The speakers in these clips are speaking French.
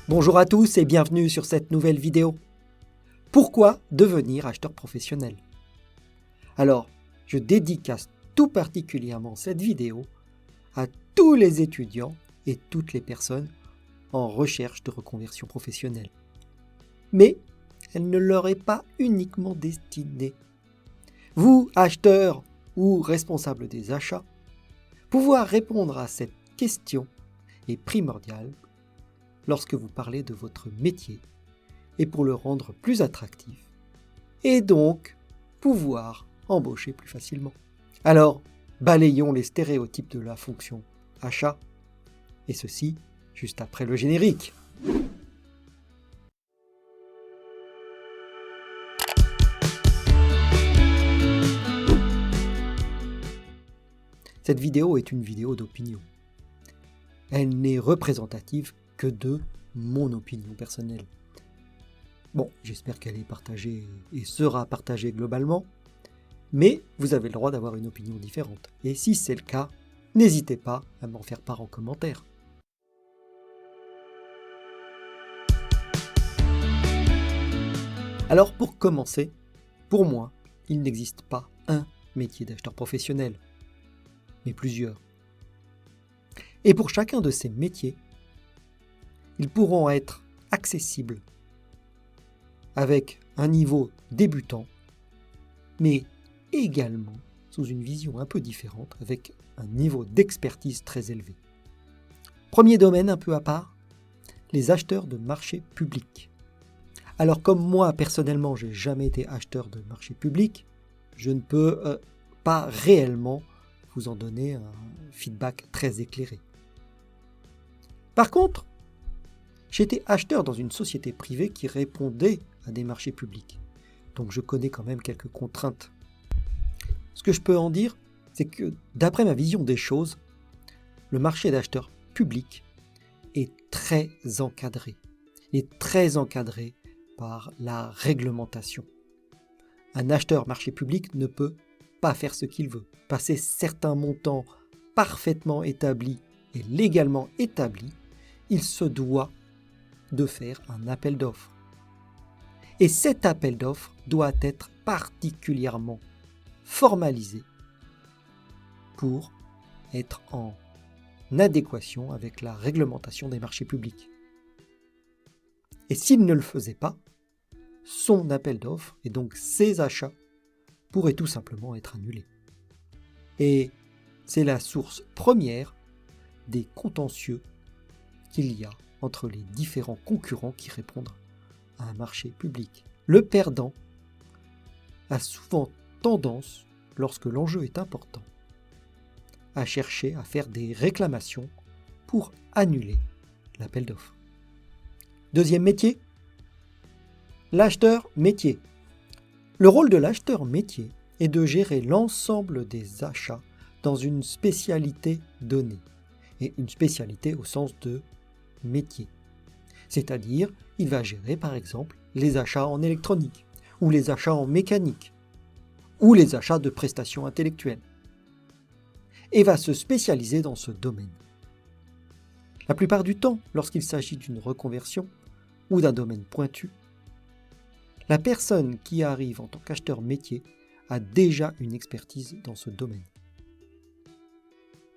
Bonjour à tous et bienvenue sur cette nouvelle vidéo. Pourquoi devenir acheteur professionnel? Alors, je dédicace tout particulièrement cette vidéo à tous les étudiants et toutes les personnes en recherche de reconversion professionnelle. Mais elle ne leur est pas uniquement destinée. Vous, acheteurs ou responsables des achats, pouvoir répondre à cette question est primordial lorsque vous parlez de votre métier et pour le rendre plus attractif et donc pouvoir embaucher plus facilement. Alors, balayons les stéréotypes de la fonction achat et ceci juste après le générique. Cette vidéo est une vidéo d'opinion. Elle n'est représentative que de mon opinion personnelle. Bon, j'espère qu'elle est partagée et sera partagée globalement, mais vous avez le droit d'avoir une opinion différente. Et si c'est le cas, n'hésitez pas à m'en faire part en commentaire. Alors pour commencer, pour moi, il n'existe pas un métier d'acheteur professionnel, mais plusieurs. Et pour chacun de ces métiers, ils pourront être accessibles avec un niveau débutant, mais également sous une vision un peu différente, avec un niveau d'expertise très élevé. Premier domaine un peu à part, les acheteurs de marché public. Alors comme moi personnellement, je n'ai jamais été acheteur de marché public, je ne peux pas réellement vous en donner un feedback très éclairé. Par contre, j'étais acheteur dans une société privée qui répondait à des marchés publics. Donc je connais quand même quelques contraintes. Ce que je peux en dire, c'est que d'après ma vision des choses, le marché d'acheteur public est très encadré. Il est très encadré par la réglementation. Un acheteur marché public ne peut pas faire ce qu'il veut. Passer certains montants parfaitement établis et légalement établis, il se doit de faire un appel d'offres. Et cet appel d'offres doit être particulièrement formalisé pour être en adéquation avec la réglementation des marchés publics. Et s'il ne le faisait pas, son appel d'offres et donc ses achats pourraient tout simplement être annulés. Et c'est la source première des contentieux qu'il y a entre les différents concurrents qui répondent à un marché public. Le perdant a souvent tendance, lorsque l'enjeu est important, à chercher à faire des réclamations pour annuler l'appel d'offres. Deuxième métier, l'acheteur métier. Le rôle de l'acheteur métier est de gérer l'ensemble des achats dans une spécialité donnée, et une spécialité au sens de métier. C'est-à-dire, il va gérer par exemple les achats en électronique, ou les achats en mécanique, ou les achats de prestations intellectuelles, et va se spécialiser dans ce domaine. La plupart du temps, lorsqu'il s'agit d'une reconversion ou d'un domaine pointu, la personne qui arrive en tant qu'acheteur métier a déjà une expertise dans ce domaine.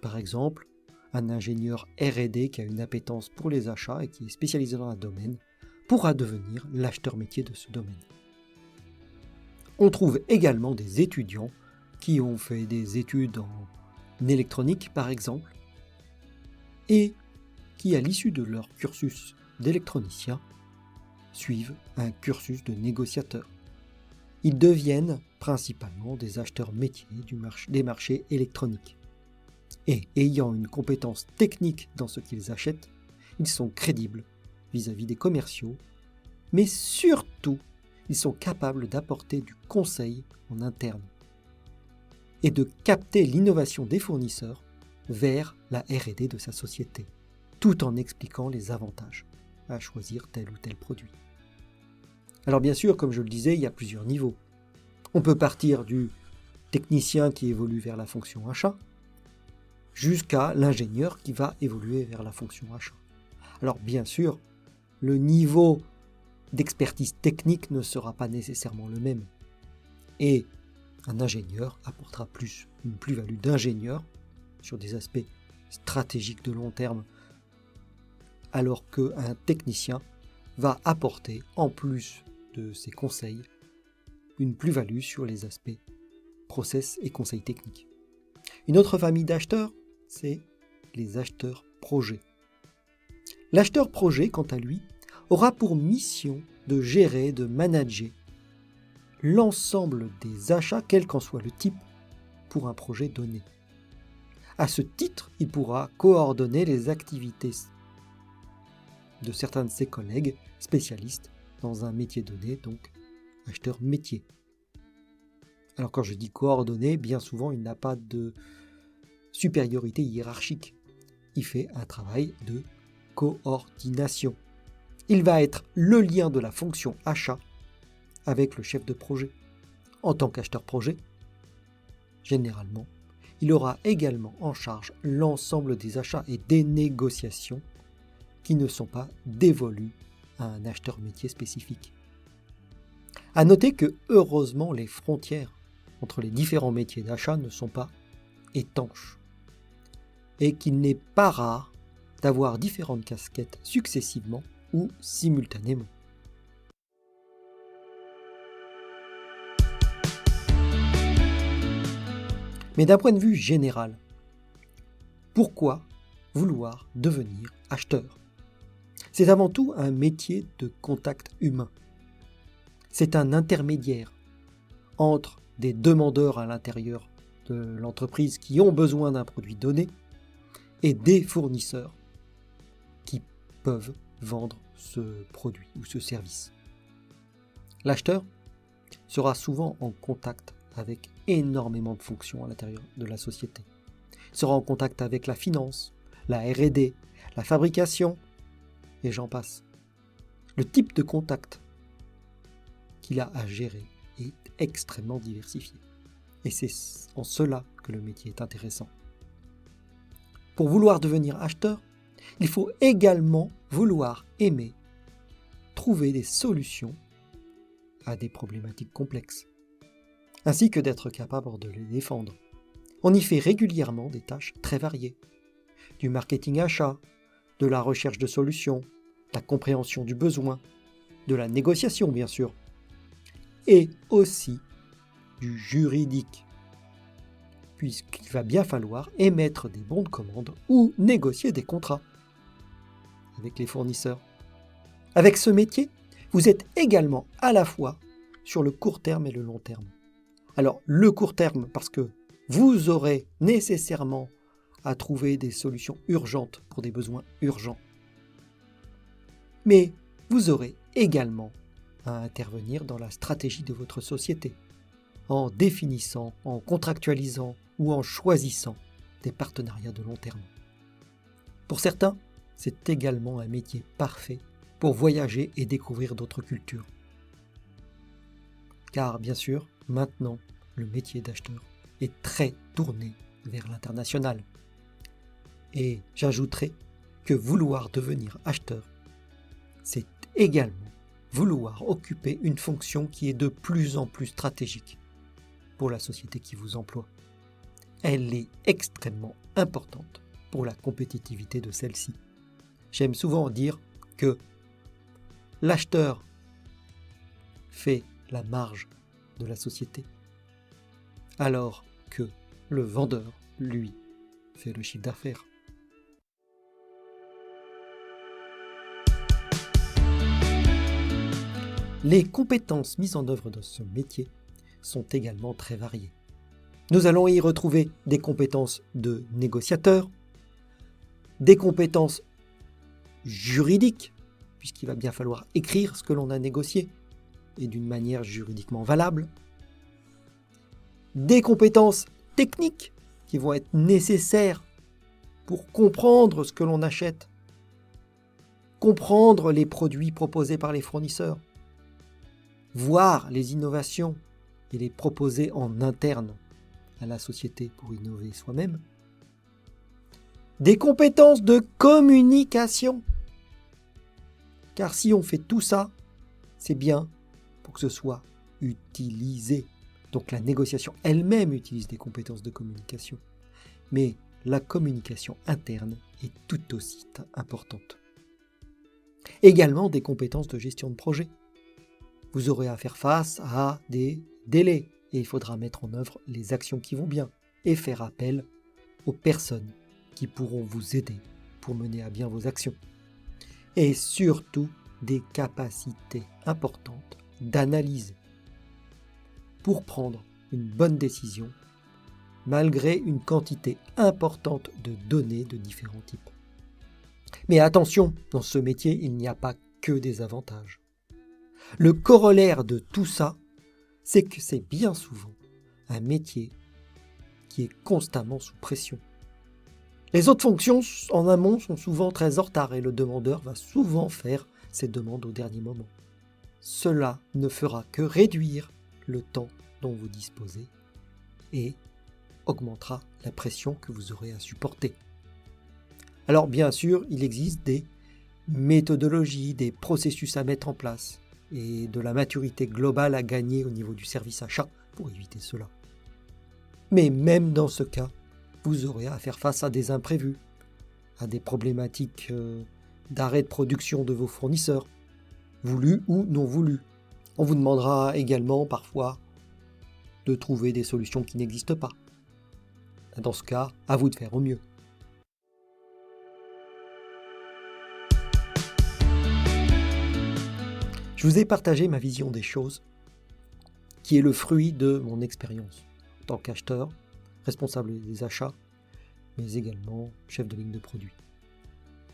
Par exemple, un ingénieur R&D qui a une appétence pour les achats et qui est spécialisé dans un domaine pourra devenir l'acheteur métier de ce domaine. On trouve également des étudiants qui ont fait des études en électronique par exemple et qui à l'issue de leur cursus d'électronicien suivent un cursus de négociateur. Ils deviennent principalement des acheteurs métiers des marchés électroniques. Et ayant une compétence technique dans ce qu'ils achètent, ils sont crédibles vis-à-vis des commerciaux, mais surtout, ils sont capables d'apporter du conseil en interne et de capter l'innovation des fournisseurs vers la R&D de sa société, tout en expliquant les avantages à choisir tel ou tel produit. Alors bien sûr, comme je le disais, il y a plusieurs niveaux. On peut partir du technicien qui évolue vers la fonction achat, jusqu'à l'ingénieur qui va évoluer vers la fonction achat. Alors bien sûr, le niveau d'expertise technique ne sera pas nécessairement le même. Et un ingénieur apportera une plus-value d'ingénieur sur des aspects stratégiques de long terme, alors qu'un technicien va apporter, en plus de ses conseils, une plus-value sur les aspects process et conseils techniques. Une autre famille d'acheteurs, c'est les acheteurs projets. L'acheteur projet, quant à lui, aura pour mission de gérer, de manager l'ensemble des achats, quel qu'en soit le type, pour un projet donné. À ce titre, il pourra coordonner les activités de certains de ses collègues spécialistes dans un métier donné, donc acheteur métier. Alors quand je dis coordonner, bien souvent il n'a pas de supériorité hiérarchique. Il fait un travail de coordination. Il va être le lien de la fonction achat avec le chef de projet. En tant qu'acheteur projet, généralement, il aura également en charge l'ensemble des achats et des négociations qui ne sont pas dévolus à un acheteur métier spécifique. À noter que, heureusement, les frontières entre les différents métiers d'achat ne sont pas étanches et qu'il n'est pas rare d'avoir différentes casquettes successivement ou simultanément. Mais d'un point de vue général, pourquoi vouloir devenir acheteur ? C'est avant tout un métier de contact humain. C'est un intermédiaire entre des demandeurs à l'intérieur de l'entreprise qui ont besoin d'un produit donné et des fournisseurs qui peuvent vendre ce produit ou ce service. L'acheteur sera souvent en contact avec énormément de fonctions à l'intérieur de la société. Il sera en contact avec la finance, la R&D, la fabrication, et j'en passe. Le type de contact qu'il a à gérer est extrêmement diversifié. Et c'est en cela que le métier est intéressant. Pour vouloir devenir acheteur, il faut également vouloir aimer trouver des solutions à des problématiques complexes, ainsi que d'être capable de les défendre. On y fait régulièrement des tâches très variées, du marketing achat, de la recherche de solutions, de la compréhension du besoin, de la négociation bien sûr, et aussi du juridique, puisqu'il va bien falloir émettre des bons de commande ou négocier des contrats avec les fournisseurs. Avec ce métier, vous êtes également à la fois sur le court terme et le long terme. Alors, le court terme, parce que vous aurez nécessairement à trouver des solutions urgentes pour des besoins urgents. Mais vous aurez également à intervenir dans la stratégie de votre société, en définissant, en contractualisant ou en choisissant des partenariats de long terme. Pour certains, c'est également un métier parfait pour voyager et découvrir d'autres cultures. Car bien sûr, maintenant, le métier d'acheteur est très tourné vers l'international. Et j'ajouterai que vouloir devenir acheteur, c'est également vouloir occuper une fonction qui est de plus en plus stratégique pour la société qui vous emploie. Elle est extrêmement importante pour la compétitivité de celle-ci. J'aime souvent dire que l'acheteur fait la marge de la société, alors que le vendeur, lui, fait le chiffre d'affaires. Les compétences mises en œuvre dans ce métier sont également très variées. Nous allons y retrouver des compétences de négociateur, des compétences juridiques, puisqu'il va bien falloir écrire ce que l'on a négocié, et d'une manière juridiquement valable, des compétences techniques qui vont être nécessaires pour comprendre ce que l'on achète, comprendre les produits proposés par les fournisseurs, voir les innovations et les proposer en interne à la société pour innover soi-même. Des compétences de communication, Car si on fait tout ça, c'est bien pour que ce soit utilisé. Donc la négociation elle-même utilise des compétences de communication. Mais la communication interne est tout aussi importante. Également des compétences de gestion de projet. Vous aurez à faire face à des délais et il faudra mettre en œuvre les actions qui vont bien et faire appel aux personnes qui pourront vous aider pour mener à bien vos actions. Et surtout des capacités importantes d'analyse pour prendre une bonne décision malgré une quantité importante de données de différents types. Mais attention, dans ce métier, il n'y a pas que des avantages. Le corollaire de tout ça, c'est que c'est bien souvent un métier qui est constamment sous pression. Les autres fonctions en amont sont souvent très en retard et le demandeur va souvent faire ses demandes au dernier moment. Cela ne fera que réduire le temps dont vous disposez et augmentera la pression que vous aurez à supporter. Alors bien sûr, il existe des méthodologies, des processus à mettre en place et de la maturité globale à gagner au niveau du service achat pour éviter cela. Mais même dans ce cas, vous aurez à faire face à des imprévus, à des problématiques d'arrêt de production de vos fournisseurs, voulus ou non voulus. On vous demandera également parfois de trouver des solutions qui n'existent pas. Dans ce cas, à vous de faire au mieux. Je vous ai partagé ma vision des choses, qui est le fruit de mon expérience en tant qu'acheteur, responsable des achats, mais également chef de ligne de produits.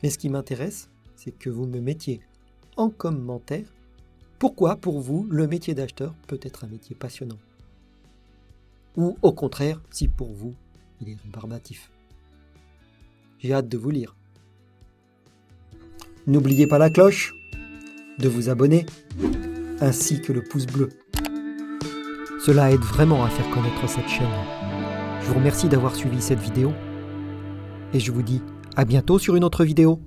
Mais ce qui m'intéresse, c'est que vous me mettiez en commentaire pourquoi, pour vous, le métier d'acheteur peut être un métier passionnant. Ou au contraire, si pour vous, il est rébarbatif. J'ai hâte de vous lire. N'oubliez pas la cloche, de vous abonner, ainsi que le pouce bleu. Cela aide vraiment à faire connaître cette chaîne. Je vous remercie d'avoir suivi cette vidéo et je vous dis à bientôt sur une autre vidéo.